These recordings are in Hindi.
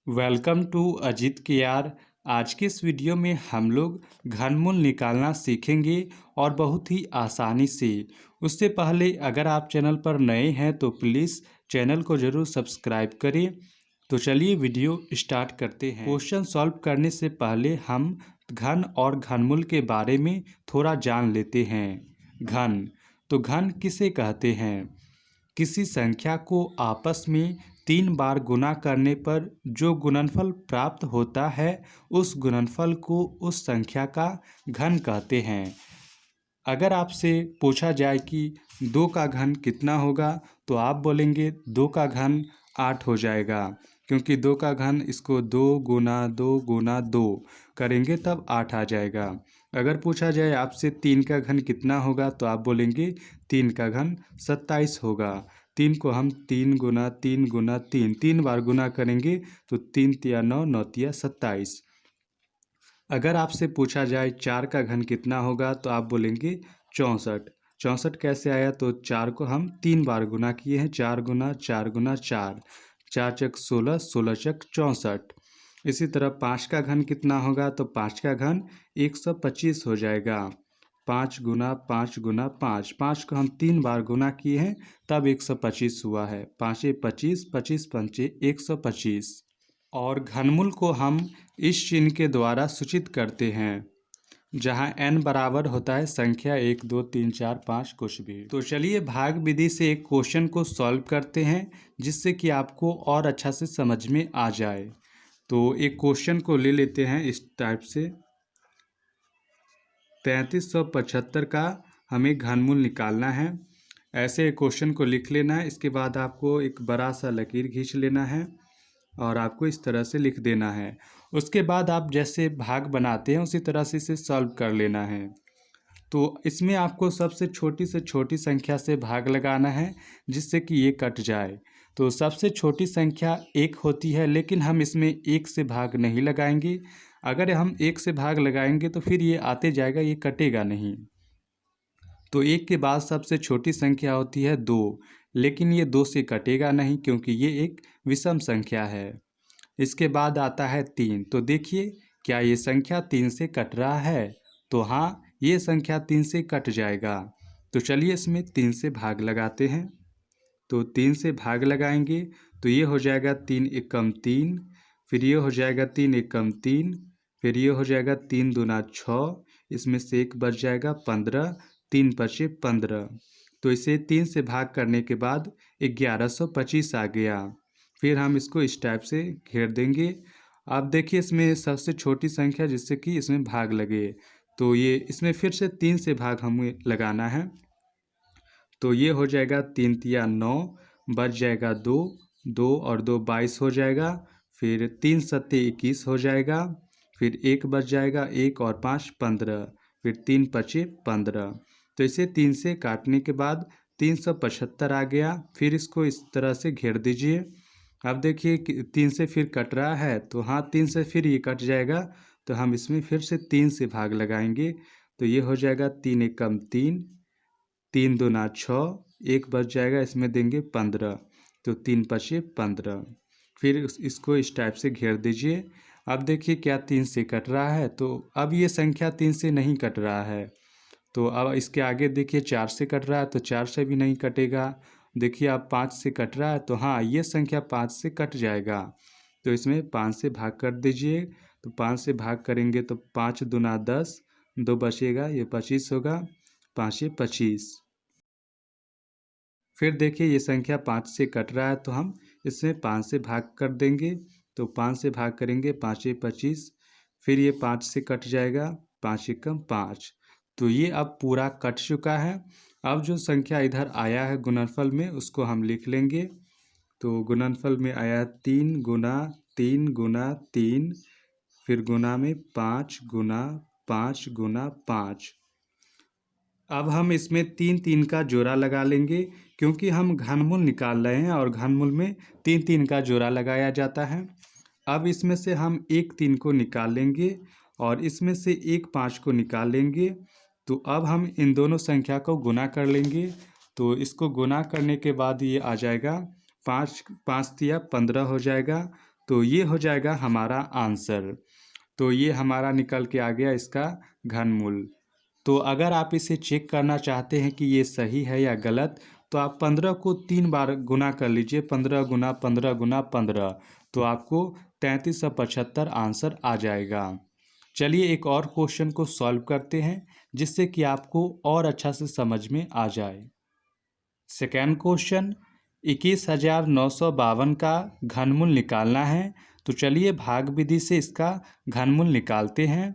Welcome to Ajit कियार। आज के इस वीडियो में हम लोग घनमूल निकालना सीखेंगे और बहुत ही आसानी से। उससे पहले अगर आप चैनल पर नए हैं तो प्लीज़ चैनल को ज़रूर सब्सक्राइब करें। तो चलिए वीडियो स्टार्ट करते हैं। क्वेश्चन सॉल्व करने से पहले हम घन और घनमूल के बारे में थोड़ा जान लेते हैं। घन तो घन किसे कहते हैं? किसी संख्या को आपस में 3 बार गुना करने पर जो गुणनफल प्राप्त होता है उस गुणनफल को उस संख्या का घन कहते हैं। अगर आपसे पूछा जाए कि 2 का घन कितना होगा तो आप बोलेंगे 2 का घन 8 हो जाएगा, क्योंकि 2 का घन इसको 2 गुना 2 गुना 2 करेंगे तब 8 आ जाएगा। अगर पूछा जाए आपसे 3 का घन कितना होगा तो आप बोलेंगे 3 का घन 27 होगा। 3 को हम 3 गुना 3 गुना 3 3 बार गुना करेंगे तो 3 तिया 9 9 तिया 27। अगर आपसे पूछा जाए 4 का घन कितना होगा तो आप बोलेंगे 64। 64 कैसे आया? तो 4 को हम 3 बार गुना किए हैं, 4 गुना 4 गुना 4, 4 चक 16, 16 चक 64। इसी तरह 5 का घन कितना होगा? तो 5 का घन 125 हो जाएगा। 5 गुना 5 गुना 5, 5 को हम 3 बार गुना किए हैं तब 125 हुआ है। 5 25, 25 पंचे 125। और घनमूल को हम इस चिन्ह के द्वारा सूचित करते हैं, जहां n बराबर होता है संख्या 1 2 3 4 5 कुछ भी। तो चलिए भाग विधि से एक क्वेश्चन को सॉल्व करते हैं, जिससे कि आपको और अच्छा से समझ में आ जाए। तो एक क्वेश्चन को ले लेते हैं इस टाइप से। 3375 का हमें घनमूल निकालना है। ऐसे क्वेश्चन को लिख लेना है। इसके बाद आपको एक बड़ा सा लकीर खींच लेना है और आपको इस तरह से लिख देना है। उसके बाद आप जैसे भाग बनाते हैं उसी तरह से इसे सॉल्व कर लेना है। तो इसमें आपको सबसे छोटी से छोटी संख्या से भाग लगाना है, जिससे कि ये कट जाए। तो सबसे छोटी संख्या 1 होती है, लेकिन हम इसमें 1 से भाग नहीं लगाएंगे। अगर हम 1 से भाग लगाएंगे तो फिर ये आते जाएगा, ये कटेगा नहीं। तो 1 के बाद सबसे छोटी संख्या होती है 2, लेकिन ये 2 से कटेगा नहीं, क्योंकि ये एक विषम संख्या है। इसके बाद आता है 3। तो देखिए क्या ये संख्या 3 से कट रहा है? तो हाँ, ये संख्या 3 से कट जाएगा। तो चलिए इसमें 3 से भाग लगाते हैं। तो 3 से भाग लगाएंगे तो ये हो जाएगा 3 एकम 3, फिर ये हो जाएगा 3 एकम 3, फिर ये हो जाएगा 3 दूना 6, इसमें से 1 बच जाएगा 15, 3 पचे 15। तो इसे 3 से भाग करने के बाद 1125 आ गया। फिर हम इसको इस टाइप से घेर देंगे। अब देखिए इसमें सबसे छोटी संख्या जिससे कि इसमें भाग लगे, तो ये इसमें फिर से 3 से भाग हमें लगाना है। तो ये हो जाएगा 3 तिया 9, बच जाएगा 2, 2 और 2 22 हो जाएगा। फिर 3 सत्ते 21 हो जाएगा। फिर 1 बच जाएगा, 1 और 5 15, फिर 3 पचे 15। तो इसे 3 से काटने के बाद 375 आ गया। फिर इसको इस तरह से घेर दीजिए। अब देखिए 3 से फिर कट रहा है, तो हाँ 3 से फिर ये कट जाएगा। तो हम इसमें फिर से 3 से भाग लगाएंगे। तो ये हो जाएगा 3 एकम 3, 3 दूना 6, 1 बच जाएगा, इसमें देंगे 15। तो 3 पचे 15। फिर इसको इस टाइप से घेर दीजिए। अब देखिए क्या 3 से कट रहा है? तो अब ये संख्या 3 से नहीं कट रहा है। तो अब इसके आगे देखिए 4 से कट रहा है, तो 4 से भी नहीं कटेगा। देखिए अब 5 से कट रहा है, तो हाँ ये संख्या 5 से कट जाएगा। तो इसमें 5 से भाग कर दीजिए। तो 5 से भाग करेंगे तो 5 दूना 10, 2 बचेगा, ये 25 होगा, 5 25। फिर देखिए ये संख्या 5 से कट रहा है, तो हम इसमें 5 से भाग कर देंगे। तो 5 से भाग करेंगे, 5 25। फिर ये 5 से कट जाएगा, 5 एकम 5। तो ये अब पूरा कट चुका है। अब जो संख्या इधर आया है गुणनफल में, उसको हम लिख लेंगे। तो गुणनफल में आया 3 गुना 3 गुना 3, फिर गुना में 5 गुना 5 गुना 5। अब हम इसमें 3 3 का जोड़ा लगा लेंगे, क्योंकि हम घनमूल निकाल रहे हैं और घनमूल में 3 3 का जोड़ा लगाया जाता है। अब इसमें से हम 1 3 को निकाल लेंगे और इसमें से 1 5 को निकाल लेंगे। तो अब हम इन दोनों संख्या को गुना कर लेंगे। तो इसको गुना करने के बाद ये आ जाएगा 5 5 तिया 15 हो जाएगा। तो ये हो जाएगा हमारा आंसर। तो ये हमारा निकल के आ गया इसका घनमूल। तो अगर आप इसे चेक करना चाहते हैं कि ये सही है या गलत, तो आप 15 को 3 बार गुना कर लीजिए, 15 गुना 15 गुना 15, तो आपको 3375 आंसर आ जाएगा। चलिए एक और क्वेश्चन को सॉल्व करते हैं जिससे कि आपको और अच्छा से समझ में आ जाए। सेकेंड क्वेश्चन, 21,952 का घनमूल निकालना है। तो चलिए भाग विधि से इसका घनमूल निकालते हैं।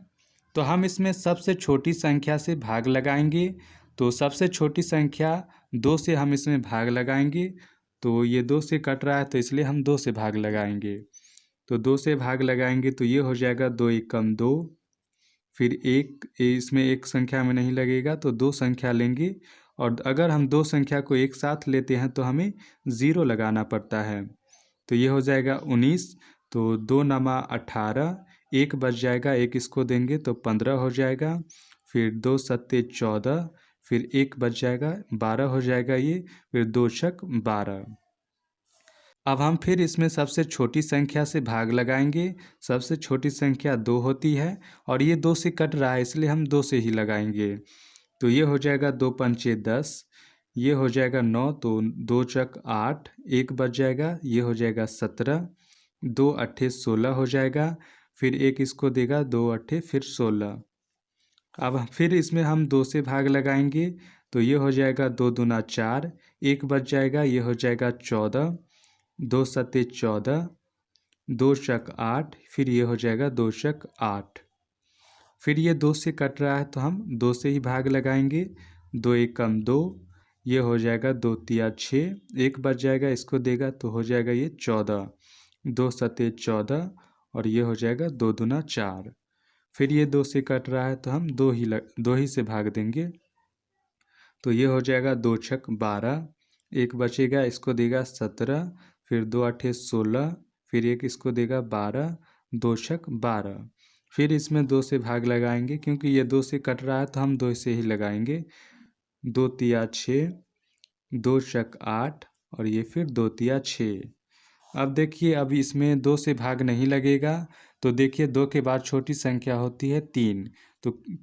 तो हम इसमें सबसे छोटी संख्या से भाग लगाएंगे। तो सबसे छोटी संख्या 2 से हम इसमें भाग लगाएंगे। तो ये 2 से कट रहा है तो इसलिए हम 2 से भाग लगाएंगे। तो 2 से भाग लगाएंगे तो ये हो जाएगा 2 एकम 2, फिर एक इसमें एक संख्या में नहीं लगेगा तो 2 संख्या लेंगे। और अगर हम 2 संख्या को एक साथ लेते हैं तो हमें 0 लगाना पड़ता है। तो ये हो जाएगा 19। तो 2 नमा 18, एक बच जाएगा, एक इसको देंगे तो 15 हो जाएगा। फिर 2 सत्ते 14, फिर एक बच जाएगा 12 हो जाएगा ये, फिर 2 छक 12। अब हम फिर इसमें सबसे छोटी संख्या से भाग लगाएंगे। सबसे छोटी संख्या 2 होती है और ये 2 से कट रहा है इसलिए हम 2 से ही लगाएंगे। तो ये हो जाएगा 2 पंचे 10, ये हो जाएगा 9, तो 2 चक 8, एक बच जाएगा, ये हो जाएगा 17, 2 अट्ठे 16 हो जाएगा, फिर एक इसको देगा 2 अट्ठे फिर 16। अब फिर इसमें हम 2 से भाग लगाएंगे तो ये हो जाएगा 2 दूना 4, एक बच जाएगा, ये हो जाएगा 14, 2 सत्ते 14, 2 चक 8, फिर ये हो जाएगा 2 चक 8। फिर ये 2 से कट रहा है तो हम 2 से ही भाग लगाएंगे। 2 एकम 2, ये हो जाएगा 2 तिया 6, एक बच जाएगा, इसको देगा तो हो जाएगा ये 14, 2 सत्ते 14, और ये हो जाएगा 2 दूना 4। फिर ये 2 से कट रहा है तो हम 2 ही से भाग देंगे। तो ये हो जाएगा 2 छक 12, एक बचेगा, इसको देगा 17, फिर 2 अट्ठे 16, फिर एक इसको देगा 12, 2 छक 12। फिर इसमें 2 से भाग लगाएंगे क्योंकि ये 2 से कट रहा है तो हम 2 से ही लगाएंगे। 2 तिया 6, 2 चक 8, और ये फिर 2 तिया 6। अब देखिए अब इसमें 2 से भाग नहीं लगेगा। तो देखिए 2 के बाद छोटी संख्या होती है 3।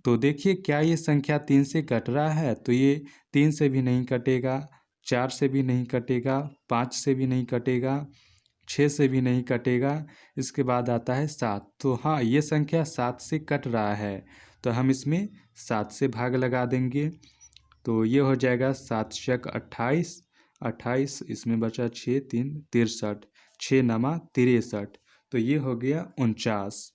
तो देखिए क्या ये संख्या 3 से कट रहा है? तो ये 3 से भी नहीं कटेगा, 4 से भी नहीं कटेगा, 5 से भी नहीं कटेगा, 6 से भी नहीं कटेगा। इसके बाद आता है 7। तो हाँ, ये संख्या 7 से कट रहा है तो हम इसमें 7 से भाग लगा देंगे। तो ये हो जाएगा 7 चक 28, 28 इसमें बचा 6 3 63, 6 नमा 63, तो ये हो गया 49।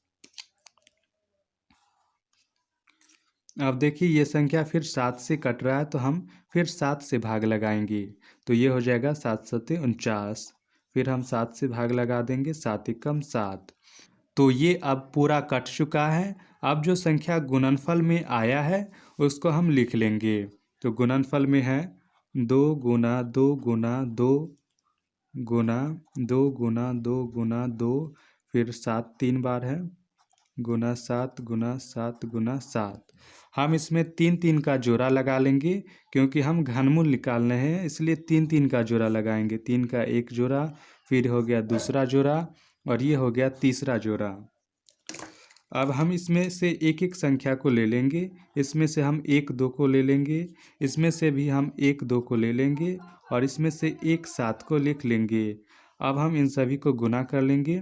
अब देखिए ये संख्या फिर 7 से कट रहा है तो हम फिर 7 से भाग लगाएंगे। तो ये हो जाएगा 7 सत्ते 49, फिर हम 7 से भाग लगा देंगे, 7 एकम 7। तो ये अब पूरा कट चुका है। अब जो संख्या गुणनफल में आया है उसको हम लिख लेंगे। तो गुणनफल में है 2 गुना 2 गुना 2 गुना 2 गुना 2 गुना 2, फिर 7 3 बार है, गुना 7 गुना 7 गुना 7। हम इसमें 3 3 का जोड़ा लगा लेंगे क्योंकि हम घनमूल निकालने हैं, इसलिए 3 3 का जोड़ा लगाएंगे। 3 का एक जोड़ा, फिर हो गया दूसरा जोड़ा, और ये हो गया तीसरा जोड़ा। अब हम इसमें से एक एक संख्या को ले लेंगे। इसमें से हम 1 2 को ले लेंगे, इसमें से भी हम 1 2 को ले लेंगे, और इसमें से 1 7 को लिख लेंगे। अब हम इन सभी को गुना कर लेंगे।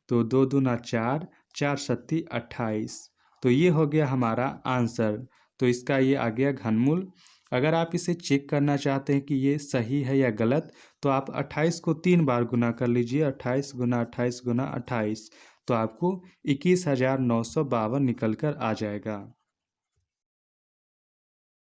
तो 2 दूना 4, 4 सत्ती 28। तो ये हो गया हमारा आंसर। तो इसका ये आ गया घनमूल। अगर आप इसे चेक करना चाहते हैं कि ये सही है या गलत, तो आप 28 को 3 बार गुना कर लीजिए। 28 गुना 28 गुना 28, तो आपको 21,952 निकल कर आ जाएगा।